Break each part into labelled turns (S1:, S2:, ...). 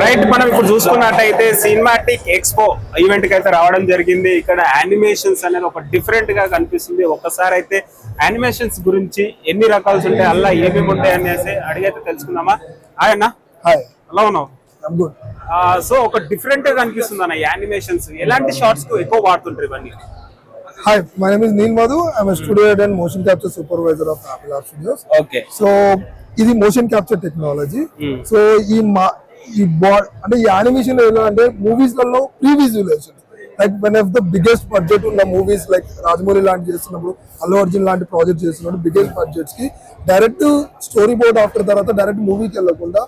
S1: Right, మనం ఇప్పుడు చూసుకున్నట్టయితే సినిమాటిక్ ఎక్స్పో ఈవెంట్ కి అయితే రావడం జరిగింది. ఇక్కడ యానిమేషన్స్ అనేది ఒక డిఫరెంట్ గా కనిపిస్తుంది. ఒక్కసారి అయితే యానిమేషన్స్ గురించి ఎన్ని రకాలు ఉంటాయి, అలా ఏమేమి ఉంటాయి అనేసి అడిగైతే తెలుసుకుందామా. హాయ్ అన్న.
S2: హాయ్,
S1: ఎలా ఉన్నావు?
S2: I'm good.
S1: సో ఒక డిఫరెంట్ గా కనిపిస్తుంది అన్న యానిమేషన్స్. ఎలాంటి షార్ట్స్ కు ఎక్కువ వాడుతుంటారు ఇవన్నీ?
S2: Hi, my name is Neil Madhu. I'm a studio head and motion capture supervisor of Apple Art Studios.
S1: Okay.
S2: So, ఇది motion capture technology. So, ఈ అంటే ఈ యానిమేషన్ అంటే మూవీస్ లలో pre visualization, like one of the biggest budget ఉన్న movies like Rajamouli లాంటి చేస్తున్నప్పుడు, అల్లు అర్జున్ లాంటి ప్రాజెక్ట్ చేస్తున్నప్పుడు బిగ్గెస్ట్ బడ్జెట్స్ కి డైరెక్ట్ స్టోరీ బోర్డ్ ఆఫ్టర్ తర్వాత డైరెక్ట్ మూవీకి వెళ్ళకుండా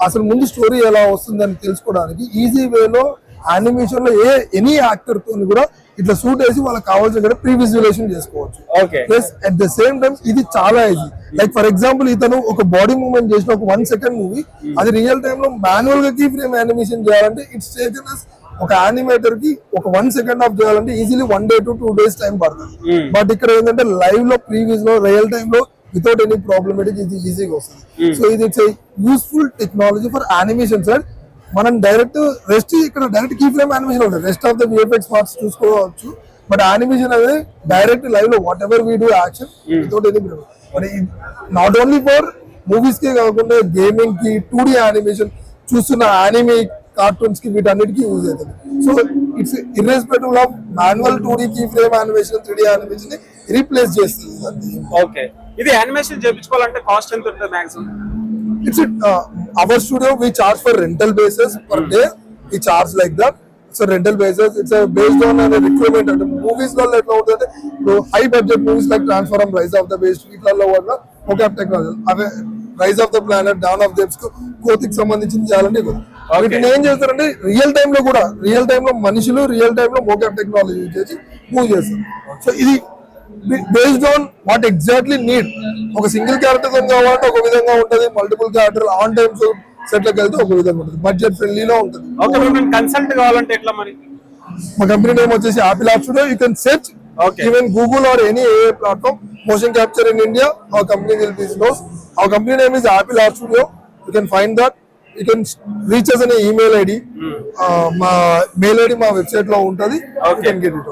S2: అసలు ముందు స్టోరీ ఎలా వస్తుందని తెలుసుకోవడానికి ఈజీ వేలో యానిమేషన్ లో ఎనీ యాక్టర్ తో కూడా ఇట్లా షూట్ వేసి వాళ్ళకి కావాల్సిన ప్రీ విజువలైజేషన్ చేసుకోవచ్చు. Plus at the same time ఇది చాలా ఈజీ. లైక్ ఫర్ ఎగ్జాంపుల్ ఇతను ఒక బాడీ మూవ్మెంట్ చేసిన ఒక 1 సెకండ్ మూవీ, అది రియల్ టైమ్ లో మాన్యువల్ గా కీ ఫ్రేమ్ యానిమేషన్ చేయాలంటే ఇట్స్ టేకెన్ అస్ ఒక యానిమేటర్ కి ఒక 1 సెకండ్ ఆఫ్ చేయాలంటే easily 1 day to 2 days time పడుతుంది. బట్ ఇక్కడ ఏంటంటే లైవ్ లో ప్రీవియస్ లో రియల్ టైమ్ లో వితౌట్ ఎనీ ప్రాబ్లమేటిక్ ఇది ఈజీగా వస్తుంది. సో ఇది it's useful technology for animation side. మనం డైరెక్ట్ ఇక్కడ డైరెక్ట్ కీ ఫ్రేమ్ యానిమేషన్ ఉంటుంది, rest of the VFX parts చూసుకోవచ్చు. బట్ యానిమేషన్ అనేది డైరెక్ట్ లైవ్ లో what ever we do action without any problem. But not only for movies కి కాకుండా gaming కి 2D animation చూస్తున్న యానిమే కార్టూన్స్ కి వీటన్నిటికీ యూజ్ అవుతుంది. So it's irrespective of manual 2D key frame animation 3D animation ని replace చేస్తుంది.
S1: Okay, ఇది యానిమేషన్ చేయించుకోవాలంటే కాస్ట్ ఎంత ఉంటుంది maximum?
S2: It's our studio. We charge for rental basis per day. We charge like that. It's a rental basis. It's based on a requirement. And movies lo etla untadi, high budget movies like Transform, Rise of the Beast, వీటిలో వల్ల mocap technology, అవే rise of the planet, dawn of the apes కోతికి సంబంధించింది చేయాలంటే వీటిని ఏం చేస్తారంటే real time లో మనుషులు రియల్ టైమ్ లో mocap టెక్నాలజీ యూజ్ చేసి మూవ్ చేస్తారు. సో ఇది based on what exactly need. ఒక సింగిల్ క్యారెక్టర్ కావాలంటే ఒక విధంగా ఉంటుంది, multiple character on time set లకి వెళ్తే ఒక విధంగా ఉంటుంది, బడ్జెట్ ఫ్రెండ్లీలో ఉంటుంది.
S1: కన్సల్ట్ కావాలంటే ఎట్లా మరి?
S2: మా కంపెనీ నేమ్ వచ్చేసి Apple art studio. You can search even Google or any AI platform motion capture in India. Our company will be knows. Our company name is Apple art studio. You can find that. You can reach us అనే email ID. మా mail ID మా website లో ఉంటుంది. You can get it.